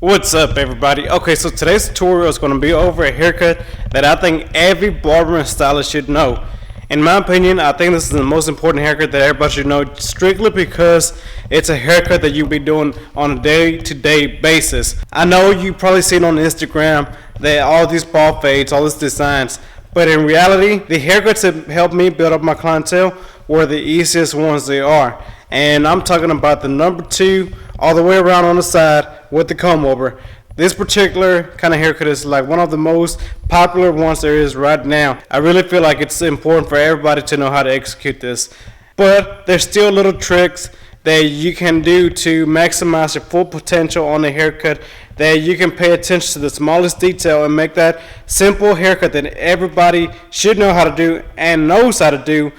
What's up, everybody? Okay, so today's tutorial is going to be over a haircut that I think every barber and stylist should know. In my opinion, I think this is the most important haircut that everybody should know, strictly because it's a haircut that you'll be doing on a day-to-day basis. I know you probably seen on Instagram that all these ball fades, all these designs, but in reality, the haircuts that helped me build up my clientele were the easiest ones they are. And I'm talking about the number 2 all the way around on the side with the comb over. This particular kind of haircut is like one of the most popular ones there is right now. I really feel like it's important for everybody to know how to execute this. But there's still little tricks that you can do to maximize your full potential on the haircut, that you can pay attention to the smallest detail and make that simple haircut that everybody should know how to do and knows how to do.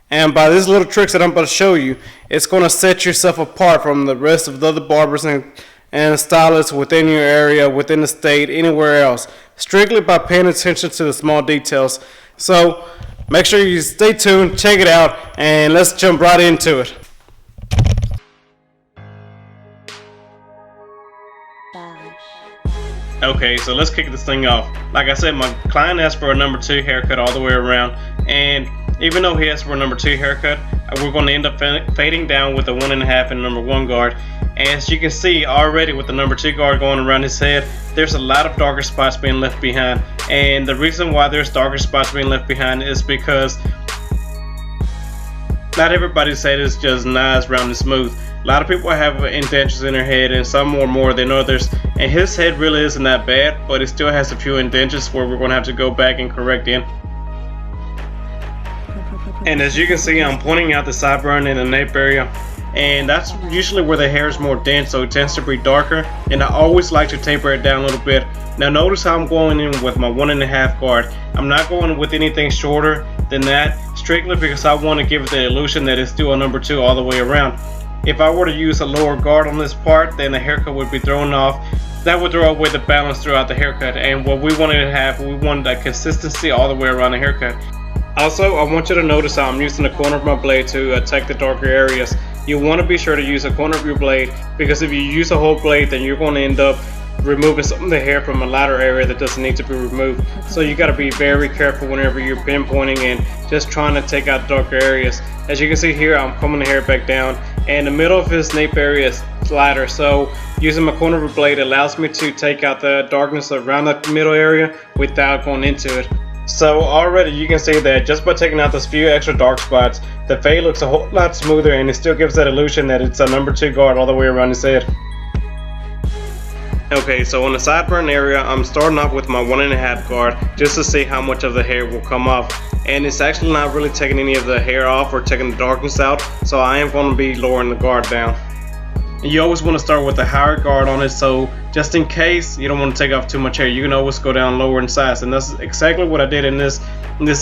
And by these little tricks that I'm about to show you, it's going to set yourself apart from the rest of the other barbers and stylists within your area, within the state, anywhere else, strictly by paying attention to the small details. So make sure you stay tuned, check it out, and let's jump right into it. Okay, so let's kick this thing off. Like I said, my client asked for a number 2 haircut all the way around, and even though he asked for a number 2 haircut, we're going to end up fading down with a 1.5 and number 1 guard. And as you can see already with the number 2 guard going around his head, there's a lot of darker spots being left behind. And the reason why there's darker spots being left behind is because not everybody's head is just nice, round, and smooth. A lot of people have indentions in their head, and some more than others. And his head really isn't that bad, but it still has a few indentions where we're going to have to go back and correct in. And as you can see, I'm pointing out the sideburn and the nape area, and that's usually where the hair is more dense, so it tends to be darker. And I always like to taper it down a little bit. Now notice how I'm going in with my 1.5 guard. I'm not going with anything shorter than that, strictly because I want to give it the illusion that it's still a number 2 all the way around. If I were to use a lower guard on this part, then the haircut would be thrown off. That would throw away the balance throughout the haircut, and what we wanted to have, we wanted that consistency all the way around the haircut. Also, I want you to notice how I'm using the corner of my blade to attack the darker areas. You want to be sure to use a corner of your blade, because if you use a whole blade, then you're going to end up removing some of the hair from a lighter area that doesn't need to be removed. So you got to be very careful whenever you're pinpointing and just trying to take out darker areas. As you can see here, I'm combing the hair back down, and the middle of his nape area is lighter, so using my corner of a blade allows me to take out the darkness around the middle area without going into it. So already you can see that just by taking out those few extra dark spots, the fade looks a whole lot smoother, and it still gives that illusion that it's a number 2 guard all the way around his head. Okay, so on the sideburn area, I'm starting off with my 1.5 guard just to see how much of the hair will come off. And it's actually not really taking any of the hair off or taking the darkness out, so I am going to be lowering the guard down. And you always want to start with a higher guard on it, so just in case you don't want to take off too much hair, you can always go down lower in size. And that's exactly what I did in this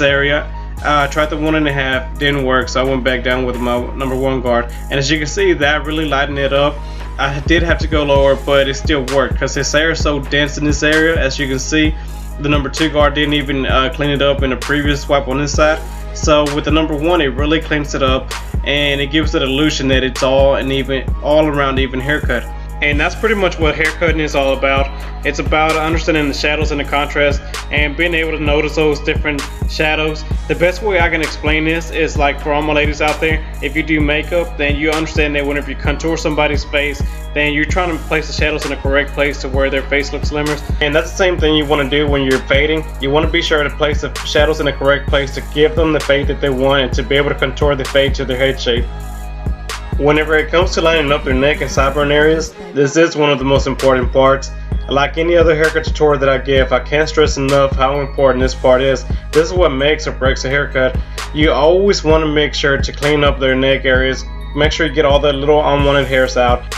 area. I tried the 1.5, didn't work, so I went back down with my number 1 guard. And as you can see, that really lightened it up. I did have to go lower, but it still worked because his hair is so dense in this area. As you can see, the number 2 guard didn't even clean it up in the previous swipe on this side. So with the number 1, it really cleans it up, and it gives it an illusion that it's all around even haircut. And that's pretty much what haircutting is all about. It's about understanding the shadows and the contrast and being able to notice those different shadows. The best way I can explain this is like for all my ladies out there, if you do makeup, then you understand that whenever you contour somebody's face, then you're trying to place the shadows in the correct place to where their face looks slimmer. And that's the same thing you want to do when you're fading. You want to be sure to place the shadows in the correct place to give them the fade that they want and to be able to contour the fade to their head shape. Whenever it comes to lining up their neck and sideburn areas, this is one of the most important parts. Like any other haircut tutorial that I give, I can't stress enough how important this part is. This is what makes or breaks a haircut. You always want to make sure to clean up their neck areas. Make sure you get all the little unwanted hairs out.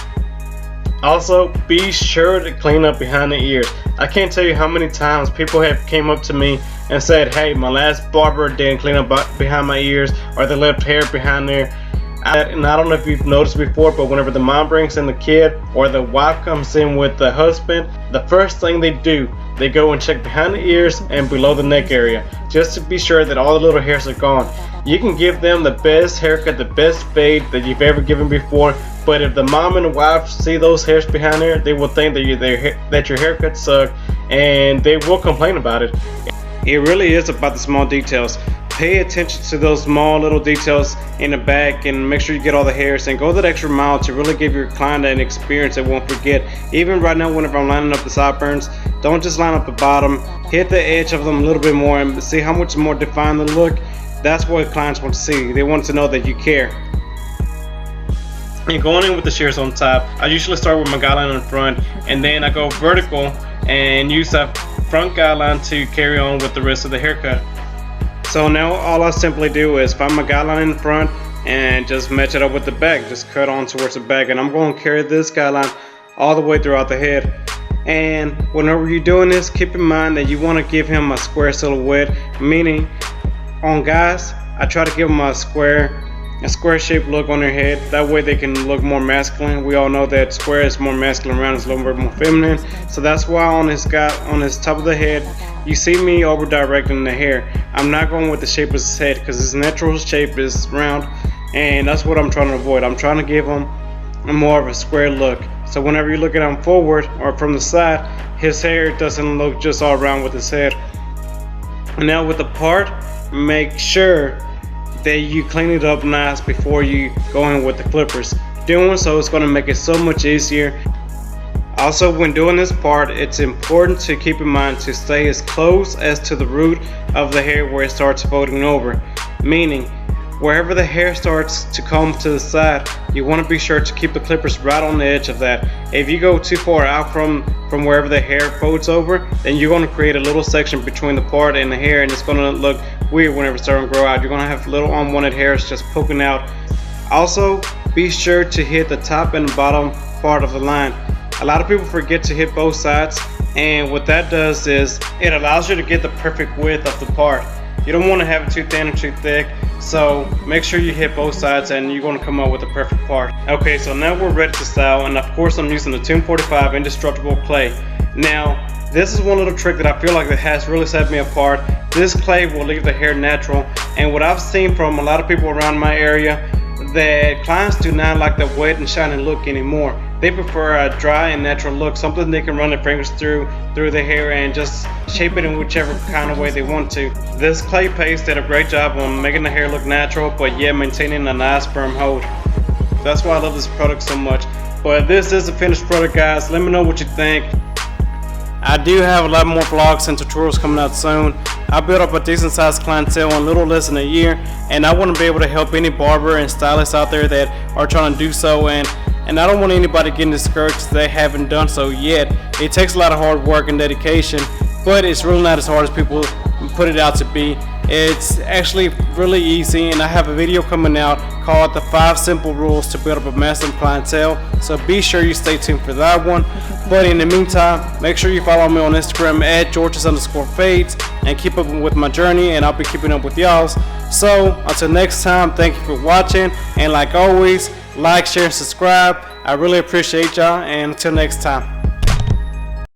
Also, be sure to clean up behind the ears. I can't tell you how many times people have came up to me and said, hey, my last barber didn't clean up behind my ears, or they left hair behind there. And I don't know if you've noticed before, but whenever the mom brings in the kid or the wife comes in with the husband, the first thing they do, they go and check behind the ears and below the neck area, just to be sure that all the little hairs are gone. You can give them the best haircut, the best fade that you've ever given before, But if the mom and the wife see those hairs behind there, they will think that your haircut sucks, and they will complain about it. It really is about the small details. Pay attention to those small little details in the back, and make sure you get all the hairs, and go that extra mile to really give your client an experience they won't forget. Even right now, whenever I'm lining up the sideburns, don't just line up the bottom, hit the edge of them a little bit more and see how much more defined the look. That's what clients want to see. They want to know that you care. And going in with the shears on top, I usually start with my guideline in front, and then I go vertical and use that front guideline to carry on with the rest of the haircut. So now all I simply do is find my guideline in front and just match it up with the back. Just cut on towards the back, and I'm going to carry this guideline all the way throughout the head. And whenever you're doing this, keep in mind that you want to give him a square silhouette, meaning on guys, I try to give them a square shaped look on their head. That way they can look more masculine. We all know that square is more masculine, round is a little bit more feminine. So that's why on his top of the head, you see me over directing the hair. I'm not going with the shape of his head because his natural shape is round, and that's what I'm trying to avoid. I'm trying to give him more of a square look. So whenever you look at him forward or from the side, his hair doesn't look just all round with his head. Now with the part, make sure that you clean it up nice before you go in with the clippers. Doing so is going to make it so much easier. Also, when doing this part, it's important to keep in mind to stay as close as to the root of the hair where it starts folding over, meaning wherever the hair starts to comb to the side, you want to be sure to keep the clippers right on the edge of that. If you go too far out from wherever the hair folds over, then you're going to create a little section between the part and the hair, and it's going to look weird whenever it's starting to grow out. You're going to have little unwanted hairs just poking out. Also, be sure to hit the top and bottom part of the line. A lot of people forget to hit both sides, and what that does is it allows you to get the perfect width of the part. You don't want to have it too thin or too thick, so make sure you hit both sides and you're going to come up with the perfect part. Okay, so now we're ready to style, and of course I'm using the 1045 indestructible clay. Now this is one little trick that I feel like that has really set me apart. This clay will leave the hair natural, and what I've seen from a lot of people around my area, that clients do not like the wet and shiny look anymore. They prefer a dry and natural look, something they can run their fingers through the hair and just shape it in whichever kind of way they want to. This clay paste did a great job on making the hair look natural, but yet maintaining a nice firm hold. That's why I love this product so much. But this is the finished product, guys. Let me know what you think. I do have a lot more vlogs and tutorials coming out soon. I built up a decent sized clientele in a little less than a year, and I want to be able to help any barber and stylist out there that are trying to do so, and I don't want anybody getting discouraged if they haven't done so yet. It takes a lot of hard work and dedication, but it's really not as hard as people put it out to be. It's actually really easy, and I have a video coming out called the 5 Simple Rules to Build Up a Massive Clientele, so be sure you stay tuned for that one. But in the meantime, make sure you follow me on Instagram at Georges_fades and keep up with my journey, and I'll be keeping up with y'all's. So until next time, thank you for watching, and like always, like, share, and subscribe. I really appreciate y'all, and until next time.